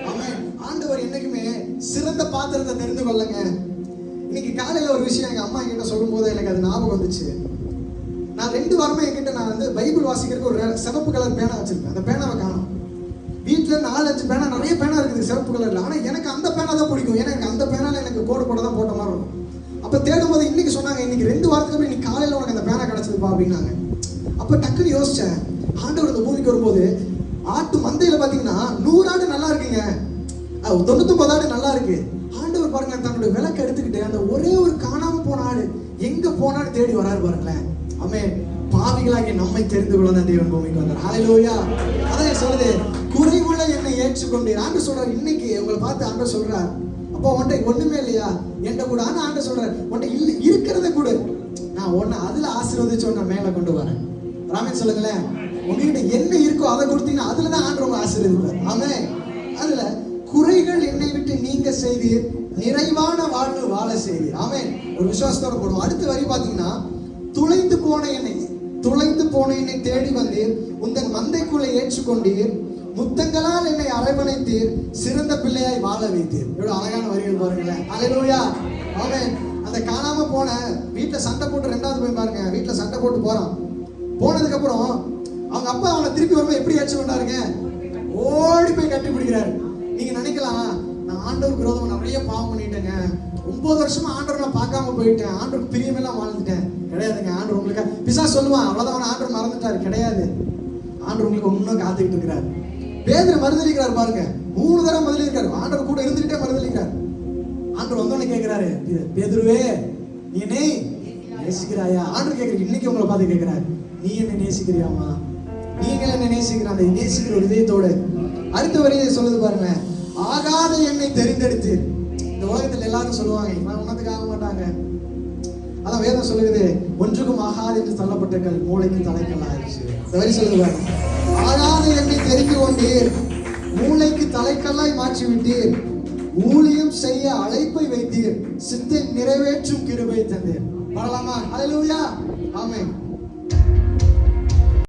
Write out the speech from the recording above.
ஆமென். ஆண்டவர் என்னைக்குமே சிறந்த பாத்திரத்தை தெரிந்து கொள்ளுங்க. இன்னைக்கு காலையில ஒரு விஷயம் எங்க அம்மா என்கிட்ட சொல்லும் போது எனக்கு அது ஞாபகம் வந்துச்சு. நான் 2 வாரமா என்கிட்ட நான் பைபிள் வாசிக்கிறதுக்கு ஒரு சிவப்பு கலர் பேனா வச்சிருப்பேன். அந்த பேனாவை காணோம். வீட்டுல 4-5 பேனா, நிறைய பேனா இருக்குது சிவப்பு கலர்ல. ஆனா எனக்கு அந்த பேனா தான் பிடிக்கும். ஏன்னா எனக்கு அந்த பேனால எனக்கு கோடு போட தான் போட்ட மாதிரி இருக்கும். அப்ப தேடும் போது இன்னைக்கு சொன்னாங்க, இன்னைக்கு 2 வாரத்துக்கு அப்புறம் இன்னைக்கு காலையில உனக்கு அந்த பேனா கிடைச்சதுப்பா அப்படின்னாங்க. அப்ப டக்குன்னு யோசிச்சேன், ஆண்டவர் இந்த பூமிக்கு வரும்போது ஆட்டு மந்தையில பாத்தீங்கன்னா 100 ஆடு நல்லா இருக்குங்க, 99 ஆடு நல்லா இருக்கு. ஆண்டவர் பாருங்க தன்னுடைய விளக்கு எடுத்துக்கிட்டு அந்த ஒரே ஒரு காணாம போன ஆடு எங்க போனான்னு தேடி வராரு பாருங்களேன். ஆமென். பாவிகளாகிய நம்மை தெரிந்து கொள்ள தான் தேவன் பூமிக்கு வந்தார். ஹல்லேலூயா. அதான் சொல்லுது, குறைவுள்ள என்னை ஏற்றுக்கொண்டீர். ஆண்டவர் சொல்றாரு, இன்னைக்கு உங்களை பார்த்து ஆண்டவர் சொல்றார், அப்போ உன்கிட்ட ஒண்ணுமே இல்லையா என்கிட்ட கூட. ஆனா ஆண்டவர் சொல்றாரு, உன்கிட்ட இல்ல இருக்கிறத கூட நான் உன்னை அதுல ஆசீர்வதிச்சு உன்னை மேல கொண்டு வரேன். ராமன் சொல்லுங்களேன், உங்ககிட்ட என்ன இருக்கோ அதை கொடுத்தீங்கன்னா அதுலதான் ஆண்டவர் உங்களை ஆசீர்வதிப்பார். ஆமென். அதுல குறைகள் என்னை விட்டு நீங்க செய்தீர், நிறைவான வாழ்வு வாழ செய்தீர். ஆமென். ஒரு விசுவாசத்தோட போடுவோம். அடுத்த வரி பாத்தீங்கன்னா, துளைந்து போன என்னை தேடி வந்தீர், உந்தன் மந்தைக்குள்ளே ஏற்றுக்கொண்டீர், முத்தங்களால் என்னை அரவணைத்தீர், சிறந்த பிள்ளையாய் வாழ வைத்தீர். எவ்வளவு அழகான வரிகள் பாருங்களேன். ஹல்லேலூயா. ஆமென். அந்த காணாம போன வீட்டுல சண்டை போட்டு 2வது போய் பாருங்க, வீட்டுல சண்டை போட்டு போறான். போனதுக்கு அப்புறம் அவங்க அப்பா அவனை திருப்பி வரும்போது எப்படி ஏற்று கொண்டாருங்க, ஓடி போய் கட்டி பிடிக்கிறாரு. நீங்க நினைக்கலாம், நான் ஆண்டவருக்கு விரோதமா நிறைய பாவம் பண்ணிட்டேங்க, 9 வருஷமா ஆண்டவர் நான் பார்க்காம போயிட்டேன், ஆண்டவருக்கு பிரியமெல்லாம் வாழ்ந்துட்டேன். கிடையாதுங்க. ஆண்டவர் உங்களுக்கு பிசாசு சொல்லுவான், அவ்வளவுதான் ஆண்டவர் மறந்துட்டாரு. கிடையாது. ஆண்டவர் உங்களுக்கு ஒன்னும் காத்துக்கிட்டு இருக்கிறார். பேதுரு மறுதலிக்கிறார் பாருங்க, 3 தடவை மறுதலிக்கிறார். ஆண்டவர் கூட இருந்துகிட்டே மறுதலிக்கிறார். ஆண்டவர் வந்தோடனே கேட்கிறாரு, பேதுருவே நீ என்னை நேசிக்கிறாயா? ஆண்டவர் கேட்கிறார், இன்னைக்கு உங்களை பார்த்து கேட்கிறார், நீ என்ன நேசிக்கிறியாமா? நீங்கள் என்ன நேசிக்கிற அந்த நேசிக்கிற ஒரு இதயத்தோடு. அடுத்த வரியை சொல்லுது பாருங்க, ஆகாத என்னை தெரிந்தெடுத்து. இந்த உலகத்தில் எல்லாரும் சொல்லுவாங்க, இவன் உனத்துக்கு ஆக மாட்டாங்க. அதான் வேதம் சொல்லுது, ஒன்றுக்கும் ஆகாது என்று தள்ளப்பட்டங்கள் மூளைக்கு தலைக்கல் ஆயிடுச்சு. இந்த வரி சொல்லுவாங்க, ஆகாத என்னை தெரிந்து கொண்டீர், மூளைக்கு தலைக்கல்லாய் மாற்றி விட்டீர், ஊழியம் செய்ய அழைப்பை வைத்தீர், சித்தை நிறைவேற்றும் கிருபை தந்தீர். பாடலாமா? ஹல்லேலூயா. ஆமென்.